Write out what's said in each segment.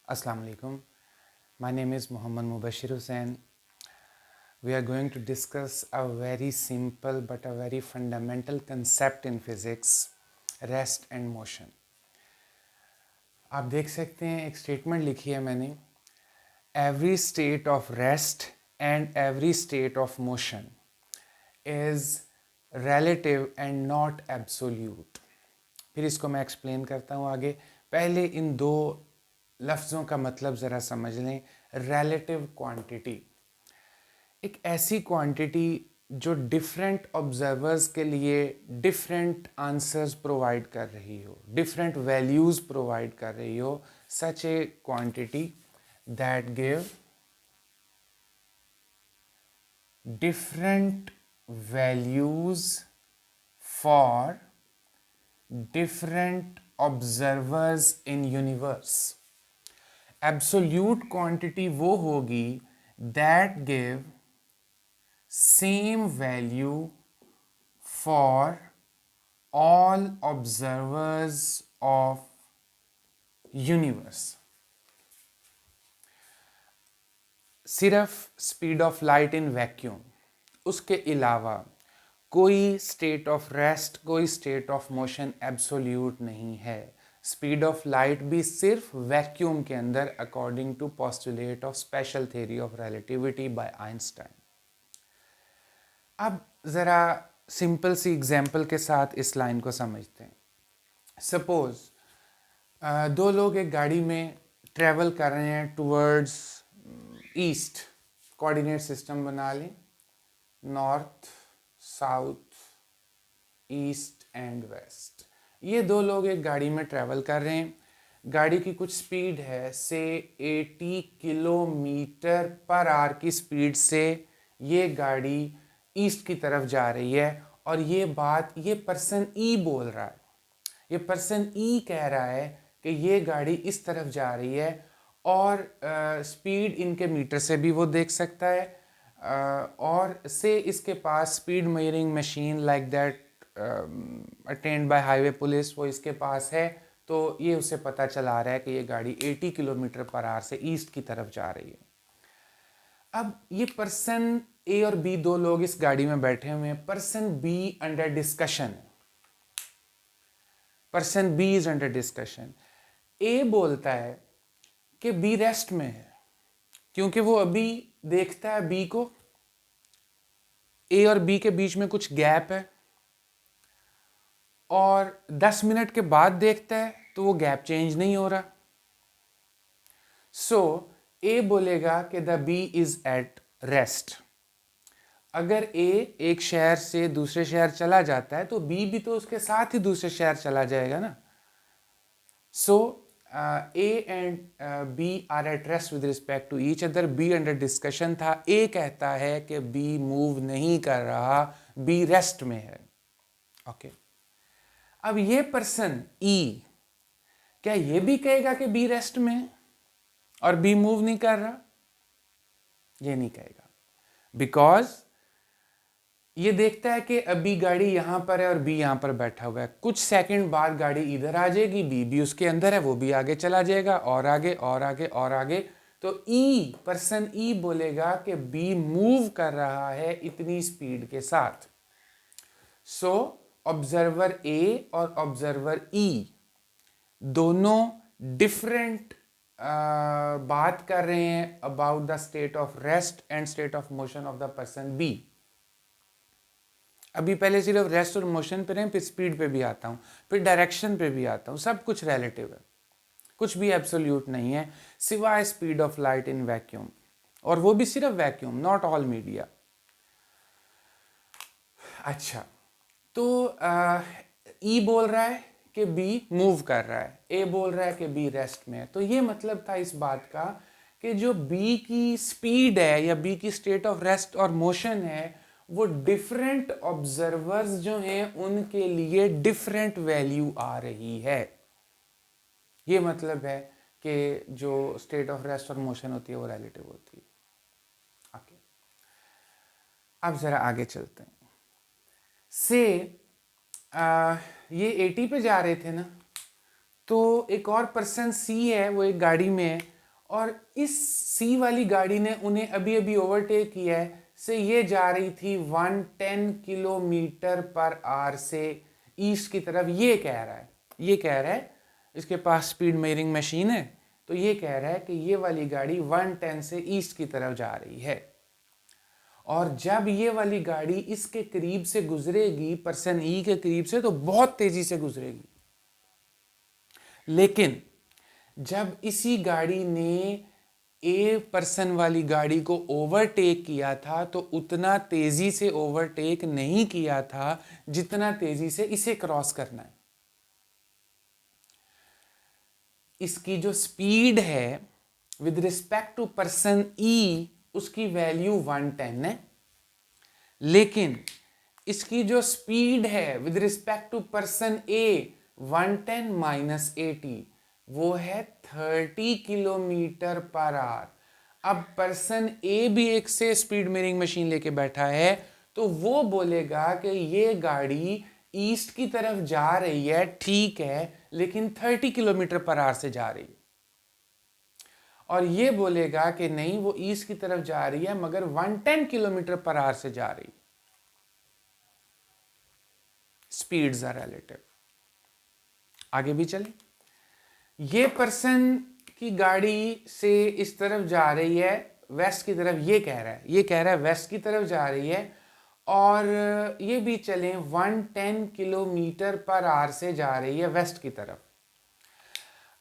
Assalamu alaikum. My name is Muhammad Mubashir Hussain. We are going to discuss a very simple but a very fundamental concept in physics, rest and motion. आप देख सकते हैं एक statement लिखी है मैंने, every state of rest and every state of motion is relative and not absolute. फिर इसको मैं एक्सप्लेन करता हूँ आगे. पहले इन दो लफ्ज़ों का मतलब ज़रा समझ लें. relative क्वांटिटी एक ऐसी क्वांटिटी जो डिफरेंट ऑब्जर्वर्स के लिए डिफरेंट आंसर्स प्रोवाइड कर रही हो, डिफरेंट वैल्यूज़ प्रोवाइड कर रही हो. Such a quantity that give different values for different observers in universe. Absolute quantity वो होगी that give same value for all observers of universe. सिर्फ speed of light in vacuum, उसके अलावा कोई state of rest, कोई state of motion absolute नहीं है. Speed of light भी सिर्फ वैक्यूम के अंदर according to postulate of special theory of relativity by Einstein. अब ज़रा सिंपल सी एग्जांपल के साथ इस लाइन को समझते हैं. सपोज दो लोग एक गाड़ी में ट्रैवल कर रहे हैं टूवर्ड्स ईस्ट. कोऑर्डिनेट सिस्टम बना लें, north, south, east and west. ये दो लोग एक गाड़ी में ट्रैवल कर रहे हैं. गाड़ी की कुछ स्पीड है से 80 किलोमीटर पर आवर की स्पीड से ये गाड़ी ईस्ट की तरफ जा रही है. और ये पर्सन ई बोल रहा है, ये पर्सन ई कह रहा है कि ये गाड़ी इस तरफ जा रही है. और स्पीड इनके मीटर से भी वो देख सकता है. और से इसके पास speed measuring machine like that attend by highway police वो इसके पास है. तो ये उसे पता चला रहा है कि ये गाड़ी 80 किलोमीटर पर आवर से ईस्ट की तरफ जा रही है. अब ये पर्सन ए और बी दो लोग इस गाड़ी में बैठे हुए हैं. Person B under discussion, person B is under discussion. A बोलता है कि बी रेस्ट में है, क्योंकि वो अभी देखता है बी को. ए और बी के बीच में कुछ गैप है और 10 मिनट के बाद देखता है तो वो गैप चेंज नहीं हो रहा. सो ए बोलेगा कि the B is at rest. अगर ए एक शहर से दूसरे शहर चला जाता है तो बी भी तो उसके साथ ही दूसरे शहर चला जाएगा ना. सो A and B are at rest with respect to each other. B under discussion था. A कहता है कि B मूव नहीं कर रहा, B रेस्ट में है. ओके. अब ये पर्सन E क्या ये भी कहेगा कि B रेस्ट में है और B मूव नहीं कर रहा? ये नहीं कहेगा, बिकॉज ये देखता है कि अभी गाड़ी यहाँ पर है और बी यहाँ पर बैठा हुआ है. कुछ सेकंड बाद गाड़ी इधर आ जाएगी, बी भी उसके अंदर है, वो भी आगे चला जाएगा और आगे और आगे और आगे. तो ई पर्सन ई बोलेगा कि बी मूव कर रहा है इतनी स्पीड के साथ. सो ऑब्जर्वर ए और ऑब्जर्वर ई दोनों डिफरेंट बात कर रहे हैं about the state of rest and state of motion of the person B. अभी पहले सिर्फ रेस्ट और मोशन पे रहे, फिर स्पीड पे भी आता हूँ, फिर डायरेक्शन पे भी आता हूँ. सब कुछ रिलेटिव है, कुछ भी एब्सोल्यूट नहीं है सिवाय speed of light in vacuum, और वो भी सिर्फ वैक्यूम, नॉट ऑल मीडिया. अच्छा, तो ई बोल रहा है कि बी मूव कर रहा है, ए बोल रहा है कि बी रेस्ट में है. तो ये मतलब था इस बात का कि जो बी की स्पीड है या बी की स्टेट ऑफ रेस्ट और मोशन है वो डिफरेंट ऑब्जर्वर्स जो हैं उनके लिए डिफरेंट वैल्यू आ रही है. ये मतलब है कि जो स्टेट ऑफ रेस्ट और मोशन होती है वो रिलेटिव होती है. ओके, अब जरा आगे चलते हैं. से ये 80 पे जा रहे थे ना, तो एक और पर्सन सी है, वो एक गाड़ी में है और इस सी वाली गाड़ी ने उन्हें अभी अभी ओवरटेक किया है, से ये जा रही थी 110 किलोमीटर पर आवर से ईस्ट की तरफ। ये कह रहा है इसके पास स्पीड मेजरिंग मशीन है, तो ये कह रहा है कि ये वाली गाड़ी 110 से ईस्ट की तरफ जा रही है। और जब ये वाली गाड़ी इसके करीब से गुजरेगी, पर्सन ई के करीब से, तो बहुत तेजी से गुजरेगी। लेकिन जब इसी गाड़ी ने ए पर्सन वाली गाड़ी को ओवरटेक किया था, तो उतना तेजी से ओवरटेक नहीं किया था जितना तेजी से इसे क्रॉस करना है। इसकी जो स्पीड है with respect to person E, उसकी वैल्यू 110 है, लेकिन इसकी जो स्पीड है with respect to person A 110 minus 80, वो है 30 किलोमीटर पर आवर। अब पर्सन ए भी एक से स्पीड मेजरिंग मशीन लेके बैठा है, तो वो बोलेगा कि ये गाड़ी ईस्ट की तरफ जा रही है, ठीक है, लेकिन 30 किलोमीटर पर आवर से जा रही है। और ये बोलेगा कि नहीं, वो ईस्ट की तरफ जा रही है मगर 110 किलोमीटर पर आवर से जा रही है। Speeds are relative. आगे भी चले। ये पर्सन की गाड़ी से इस तरफ जा रही है, वेस्ट की तरफ, ये कह रहा है वेस्ट की तरफ जा रही है, और ये भी चले 110 किलोमीटर पर आवर से जा रही है वेस्ट की तरफ।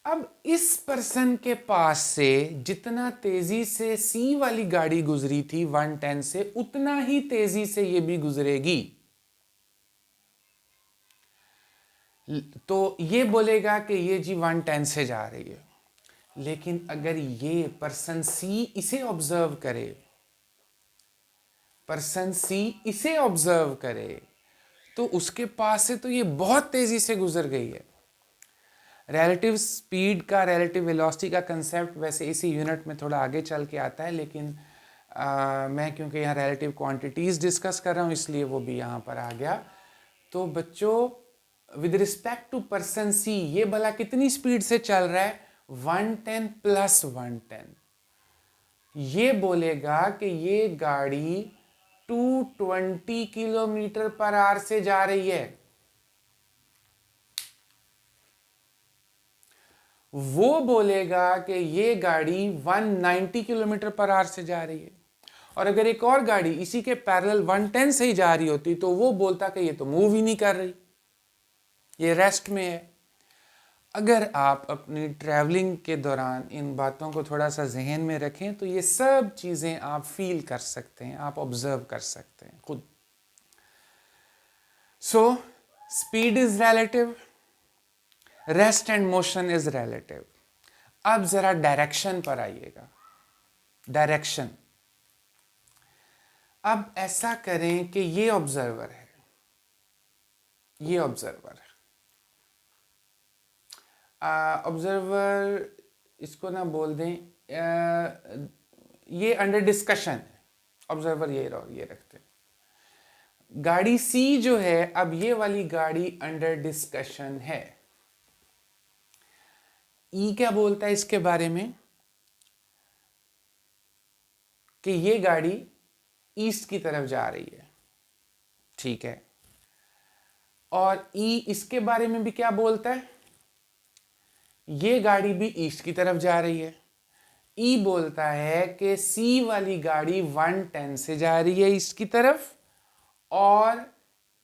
अब इस पर्सन के पास से जितना तेजी से सी वाली गाड़ी गुजरी थी 110 से, उतना ही तेजी से ये भी गुजरेगी। तो ये बोलेगा कि ये जी 110 से जा रही है। लेकिन अगर ये पर्सन सी इसे ऑब्जर्व करे, तो उसके पास से तो ये बहुत तेजी से गुजर गई है। रिलेटिव स्पीड का, रिलेटिव वेलोसिटी का कंसेप्ट वैसे इसी यूनिट में थोड़ा आगे चल के आता है, लेकिन मैं क्योंकि यहाँ रिलेटिव क्वांटिटीज डिस्कस कर रहा हूँ, इसलिए वो भी यहाँ पर आ गया। तो बच्चों, विद रिस्पेक्ट टू पर्सन सी, ये भला कितनी स्पीड से चल रहा है? 110 प्लस 110। ये बोलेगा कि ये गाड़ी 220 किलोमीटर पर आवर से जा रही है। वो बोलेगा कि ये गाड़ी 190 किलोमीटर पर आवर से जा रही है। और अगर एक और गाड़ी इसी के पैरेलल 110 से ही जा रही होती, तो वो बोलता कि ये तो मूव ही नहीं कर रही, ये रेस्ट में है। अगर आप अपनी ट्रैवलिंग के दौरान इन बातों को थोड़ा सा जहन में रखें, तो ये सब चीज़ें आप फील कर सकते हैं, आप ऑब्जर्व कर सकते हैं खुद। So speed is relative, rest and motion is relative. अब जरा डायरेक्शन पर आइएगा। डायरेक्शन, अब ऐसा करें कि ये ऑब्जर्वर है, ये ऑब्जर्वर है, ऑब्जर्वर इसको ना बोल दें, ये अंडर डिस्कशन है, ऑब्जर्वर ये रखते हैं। गाड़ी सी जो है, अब ये वाली गाड़ी अंडर डिस्कशन है। ई क्या बोलता है इसके बारे में? कि ये गाड़ी ईस्ट की तरफ जा रही है, ठीक है। और ई इसके बारे में भी क्या बोलता है? ये गाड़ी भी ईस्ट की तरफ जा रही है। ई बोलता है कि सी वाली गाड़ी 110 से जा रही है ईस्ट की तरफ, और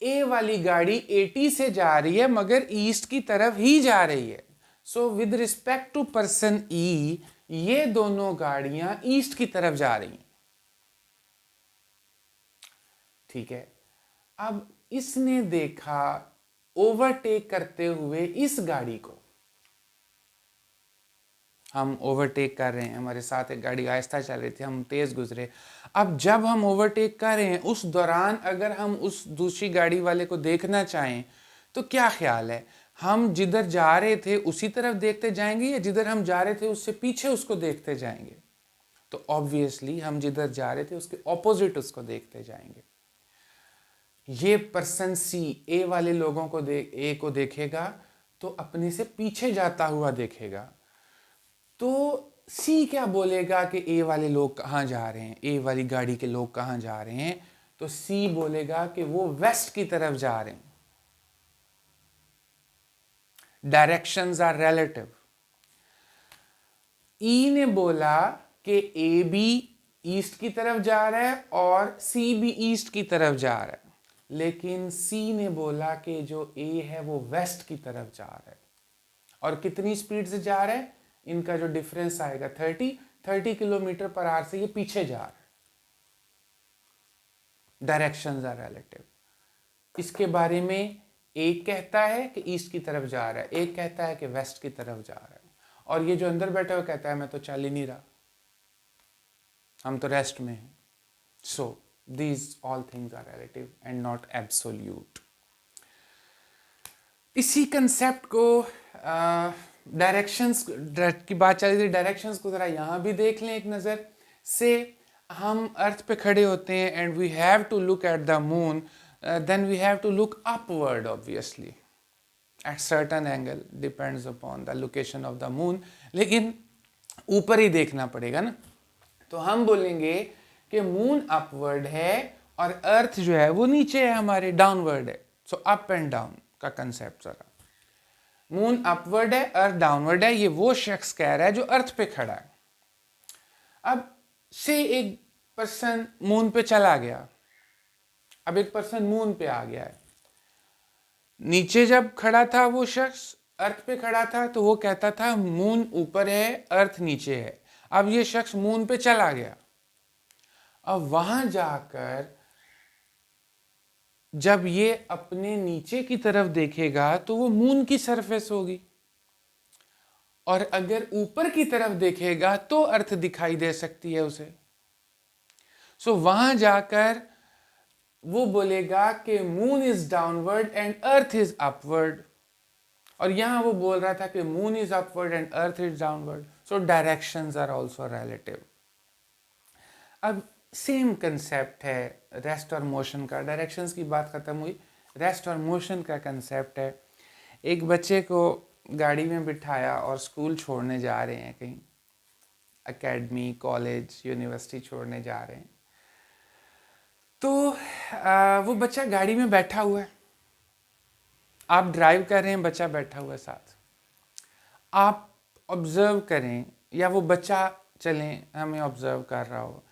ए वाली गाड़ी 80 से जा रही है मगर ईस्ट की तरफ ही जा रही है। So with respect to person E, ये दोनों गाड़ियां ईस्ट की तरफ जा रही हैं, ठीक है। अब इसने देखा ओवरटेक करते हुए इस गाड़ी को, हम ओवरटेक कर रहे हैं, हमारे साथ एक गाड़ी आहिस्ता चल रही थी, हम तेज गुजरे। अब जब हम ओवरटेक कर रहे हैं, उस दौरान अगर हम उस दूसरी गाड़ी वाले को देखना चाहें, तो क्या ख्याल है, हम जिधर जा रहे थे उसी तरफ देखते जाएंगे या जिधर हम जा रहे थे उससे पीछे उसको देखते जाएंगे? तो ऑब्वियसली हम जिधर जा रहे थे उसके ऑपोजिट उसको देखते जाएंगे। ये पर्सन सी ए वाले लोगों को ए को देखेगा तो अपने से पीछे जाता हुआ देखेगा। तो सी क्या बोलेगा कि ए वाले लोग कहाँ जा रहे हैं, ए वाली गाड़ी के लोग कहाँ जा रहे हैं, तो सी बोलेगा कि वो वेस्ट की तरफ जा रहे हैं। Directions are relative. ई ने बोला कि ए भी ईस्ट की तरफ जा रहा है और सी भी ईस्ट की तरफ जा रहा है, लेकिन सी ने बोला कि जो ए है वो वेस्ट की तरफ जा रहा है। और कितनी स्पीड से जा रहा है, इनका जो डिफरेंस आएगा 30 किलोमीटर पर आवर से ये पीछे जा रहा है। Directions are relative. इसके बारे में एक कहता है कि ईस्ट की तरफ जा रहा है, एक कहता है कि वेस्ट की तरफ जा रहा है, और ये जो अंदर बैठा हुआ कहता है मैं तो चल ही नहीं रहा, हम तो रेस्ट में हैं। So these all things are relative and not absolute. इसी कंसेप्ट को डायरेक्शंस की बात चल रही थी, डायरेक्शंस को ज़रा यहाँ भी देख लें एक नज़र से। हम अर्थ पे खड़े होते हैं and we have to look at the moon, then we have to look upward obviously at certain angle, depends upon the location of the moon, लेकिन ऊपर ही देखना पड़ेगा ना। तो हम बोलेंगे कि मून अपवर्ड है और अर्थ जो है वो नीचे है, हमारे डाउनवर्ड है। सो अप एंड डाउन का कंसेप्ट जरा, मून अपवर्ड है अर्थ डाउनवर्ड है, ये वो शख्स कह रहा है जो अर्थ पे खड़ा है। अब से एक पर्सन मून पे चला गया, अब एक पर्सन मून पे आ गया है। नीचे जब खड़ा था वो शख्स, अर्थ पे खड़ा था, तो वो कहता था मून ऊपर है अर्थ नीचे है। अब ये शख्स मून पे चला गया, अब वहां जाकर जब ये अपने नीचे की तरफ देखेगा तो वो मून की सरफेस होगी, और अगर ऊपर की तरफ देखेगा तो अर्थ दिखाई दे सकती है उसे। सो वहां जाकर वो बोलेगा कि moon is downward and earth is upward, और यहां वो बोल रहा था कि moon is upward and earth is downward. So directions are also relative. अब सेम कंसेप्ट है रेस्ट और मोशन का। डायरेक्शंस की बात खत्म हुई, रेस्ट और मोशन का कंसेप्ट है। एक बच्चे को गाड़ी में बिठाया और स्कूल छोड़ने जा रहे हैं, कहीं एकेडमी कॉलेज यूनिवर्सिटी छोड़ने जा रहे हैं। तो वो बच्चा गाड़ी में बैठा हुआ है, आप ड्राइव कर रहे हैं, बच्चा बैठा हुआ है साथ। आप ऑब्जर्व करें या वो बच्चा चलें हमें ऑब्जर्व कर रहा हो,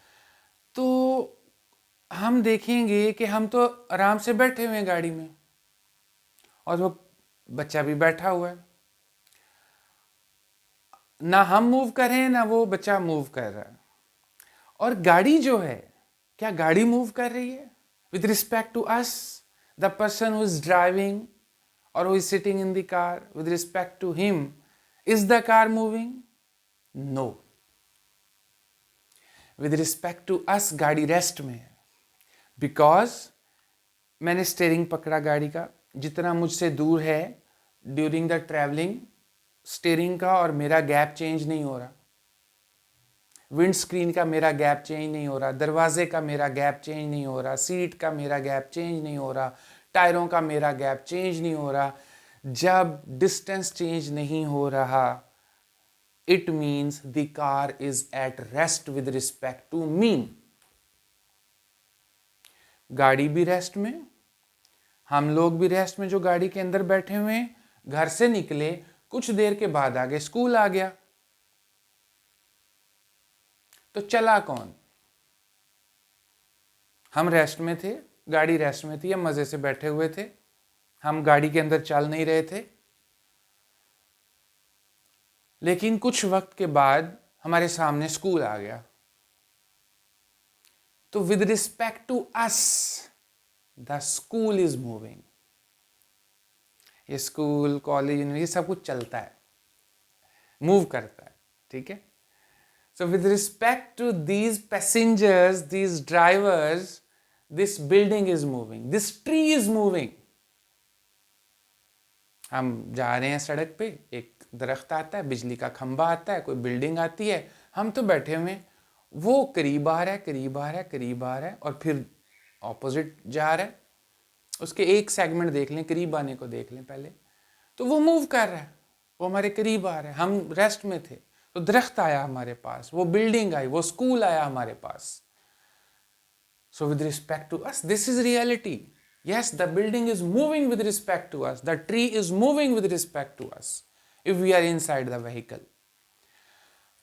तो हम देखेंगे कि हम तो आराम से बैठे हुए हैं गाड़ी में और वो बच्चा भी बैठा हुआ है, ना हम मूव कर रहे हैं ना वो बच्चा मूव कर रहा है। और गाड़ी जो है, क्या गाड़ी मूव कर रही है with respect to us, the person who is driving और who is sitting in the car, with respect to him is the car moving? No, with respect to us गाड़ी रेस्ट में है, बिकॉज मैंने steering पकड़ा गाड़ी का, जितना मुझसे दूर है ड्यूरिंग द ट्रैवलिंग स्टीयरिंग का और मेरा गैप चेंज नहीं हो रहा, विंड स्क्रीन का मेरा गैप चेंज नहीं हो रहा, दरवाजे का मेरा गैप चेंज नहीं हो रहा, सीट का मेरा गैप चेंज नहीं हो रहा, टायरों का मेरा गैप चेंज नहीं हो रहा। जब डिस्टेंस चेंज नहीं हो रहा, it means the car is at rest with respect to me. गाड़ी भी रेस्ट में, हम लोग भी रेस्ट में जो गाड़ी के अंदर बैठे हुए हैं। घर से निकले, कुछ देर के बाद आगे स्कूल आ गया, तो चला कौन? हम रेस्ट में थे, गाड़ी रेस्ट में थी, हम मजे से बैठे हुए थे, हम गाड़ी के अंदर चल नहीं रहे थे। लेकिन कुछ वक्त के बाद हमारे सामने स्कूल आ गया, तो with respect to us the school is moving. ये स्कूल कॉलेज ये सब कुछ चलता है, मूव करता है, ठीक है। So with respect to these passengers, these drivers, this building is moving, this tree is moving. हम जा रहे हैं सड़क पे, एक दरख्त आता है, बिजली का खंबा आता है, कोई बिल्डिंग आती है, हम तो बैठे हुए हैं, वो करीब आ रहा है, करीब आ रहा है, करीब आ रहा है, और फिर ऑपोजिट जा रहा है। उसके एक सेगमेंट देख लें, करीब आने को देख लें पहले, तो वो मूव कर रहा है, वो हमारे करीब आ रहा है, हम रेस्ट में थे, तो दरख्त आया हमारे पास, वो बिल्डिंग आई, वो स्कूल आया हमारे पास. So with respect to us, this is reality. Yes, the building is moving with respect to us. The tree is moving with respect to us. If we are inside the vehicle.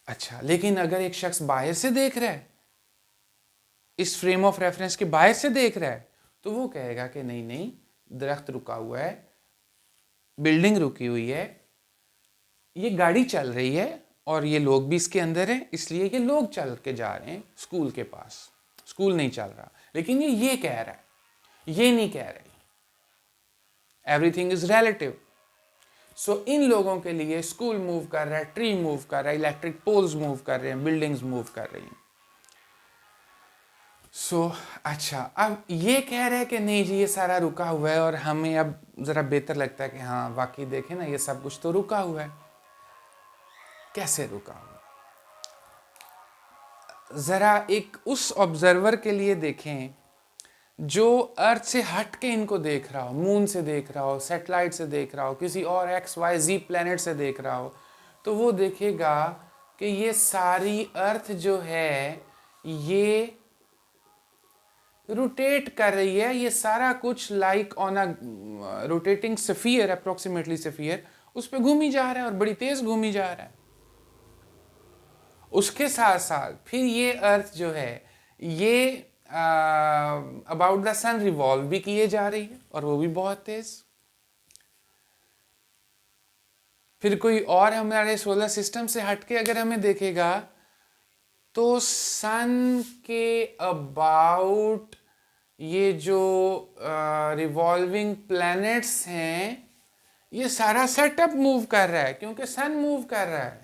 अच्छा, लेकिन अगर एक शख्स बाहर से देख रहा है, इस फ्रेम ऑफ रेफरेंस के बाहर से देख रहा है, तो वो कहेगा कि नहीं नहीं, दरख्त रुका हुआ है, बिल्डिंग रुकी हुई है, ये गाड़ी चल रही है और ये लोग भी इसके अंदर हैं, इसलिए ये लोग चल के जा रहे हैं स्कूल के पास. स्कूल नहीं चल रहा, लेकिन ये कह रहा है, ये नहीं कह रही. Everything is relative. सो इन लोगों के लिए स्कूल मूव कर रहा है, ट्री मूव कर रहा है, इलेक्ट्रिक पोल्स मूव कर रहे हैं, बिल्डिंग्स मूव कर रही हैं. सो अच्छा, अब ये कह रहे हैं कि नहीं जी ये सारा रुका हुआ है, और हमें अब ज़रा बेहतर लगता है कि हाँ वाकई देखें ना, ये सब कुछ तो रुका हुआ है. कैसे रुका हुआ? ज़रा एक उस ऑब्जर्वर के लिए देखें जो अर्थ से हट के इनको देख रहा हो, मून से देख रहा हो, सैटेलाइट से देख रहा हो, किसी और XYZ प्लैनेट से देख रहा हो, तो वो देखेगा कि ये सारी अर्थ जो है ये रोटेट कर रही है. ये सारा कुछ like on a rotating sphere, approximately sphere, उस पर घूमी जा रहा है और बड़ी तेज घूमी जा रहा है. उसके साथ साथ फिर ये अर्थ जो है ये अबाउट द सन रिवॉल्व भी किए जा रही है, और वो भी बहुत तेज. फिर कोई और हमारे सोलर सिस्टम से हटके अगर हमें देखेगा तो सन के अबाउट ये जो रिवॉल्विंग प्लैनेट्स हैं, ये सारा सेटअप मूव कर रहा है क्योंकि सन मूव कर रहा है.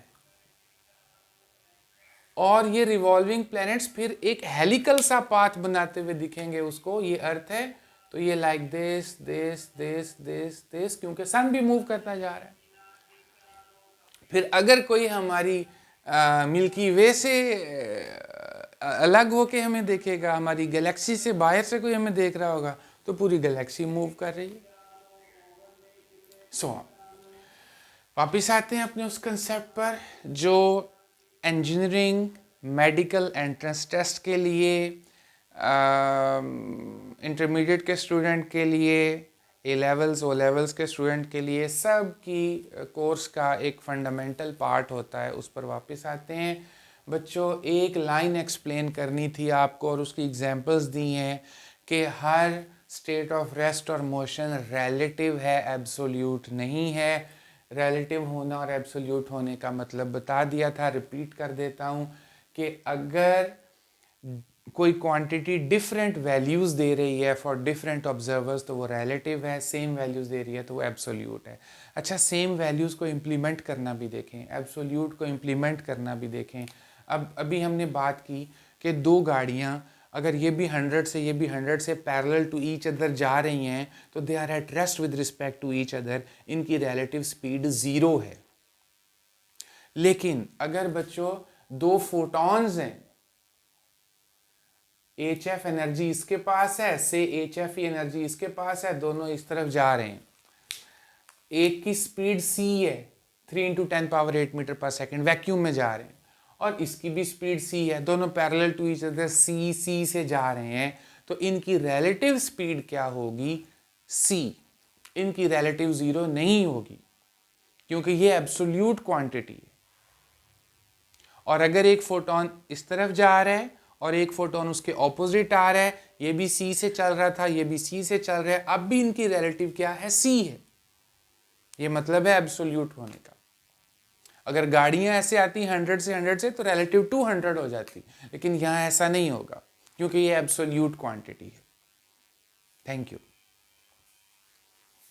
और ये रिवॉल्विंग प्लैनेट्स फिर एक हेलिकल सा पाथ बनाते हुए दिखेंगे उसको. ये अर्थ है तो ये like this this this this this, क्योंकि सन भी मूव करता जा रहा है. फिर अगर कोई हमारी मिल्की वे से अलग होके हमें देखेगा, हमारी गैलेक्सी से बाहर से कोई हमें देख रहा होगा, तो पूरी गैलेक्सी मूव कर रही है. वापिस आते हैं अपने उस कंसेप्ट पर जो इंजीनियरिंग, मेडिकल एंट्रेंस टेस्ट के लिए, इंटरमीडिएट के स्टूडेंट के लिए, ए लेवल्स ओ लेवल्स के स्टूडेंट के लिए, सब की कोर्स का एक फंडामेंटल पार्ट होता है. उस पर वापस आते हैं. बच्चों, एक लाइन एक्सप्लेन करनी थी आपको और उसकी एग्जांपल्स दी हैं कि हर स्टेट ऑफ रेस्ट और मोशन रिलेटिव है, एब्सोल्यूट नहीं है. रिलेटिव होना और एब्सोल्यूट होने का मतलब बता दिया था, रिपीट कर देता हूँ कि अगर कोई क्वांटिटी डिफरेंट वैल्यूज़ दे रही है फॉर डिफरेंट ऑब्जर्वर्स तो वो रिलेटिव है, सेम वैल्यूज़ दे रही है तो वो एब्सोल्यूट है. अच्छा, सेम वैल्यूज़ को इम्प्लीमेंट करना भी देखें, एब्सोल्यूट को इम्प्लीमेंट करना भी देखें. अब अभी हमने बात की कि दो गाड़ियाँ अगर ये भी 100 से ये भी 100 से पैरेलल टू ईच अदर जा रही हैं तो they are at rest with respect to each other, इनकी रिलेटिव स्पीड 0 है. लेकिन अगर बच्चों दो फोटॉन्स हैं, HF एनर्जी इसके पास है, से HF एनर्जी इसके पास है, दोनों इस तरफ जा रहे हैं, एक की स्पीड c है, 3 × 10⁸ मीटर पर सेकेंड वैक्यूम में जा रहे हैं, और इसकी भी स्पीड c है, दोनों parallel to each other c से जा रहे हैं, तो इनकी रिलेटिव स्पीड क्या होगी? c. इनकी रिलेटिव 0 नहीं होगी क्योंकि ये एब्सोल्यूट क्वांटिटी है. और अगर एक फोटोन इस तरफ जा रहा है और एक फोटोन उसके ऑपोजिट आ रहा है, ये भी c से चल रहा था, ये भी c से चल रहा है, अब भी इनकी रिलेटिव क्या है? c है. ये मतलब है एब्सोल्यूट होने का. अगर गाड़ियां ऐसे आती 100 से तो रिलेटिव 200 हो जाती, लेकिन यहाँ ऐसा नहीं होगा क्योंकि ये एब्सोल्यूट क्वांटिटी है. Thank you.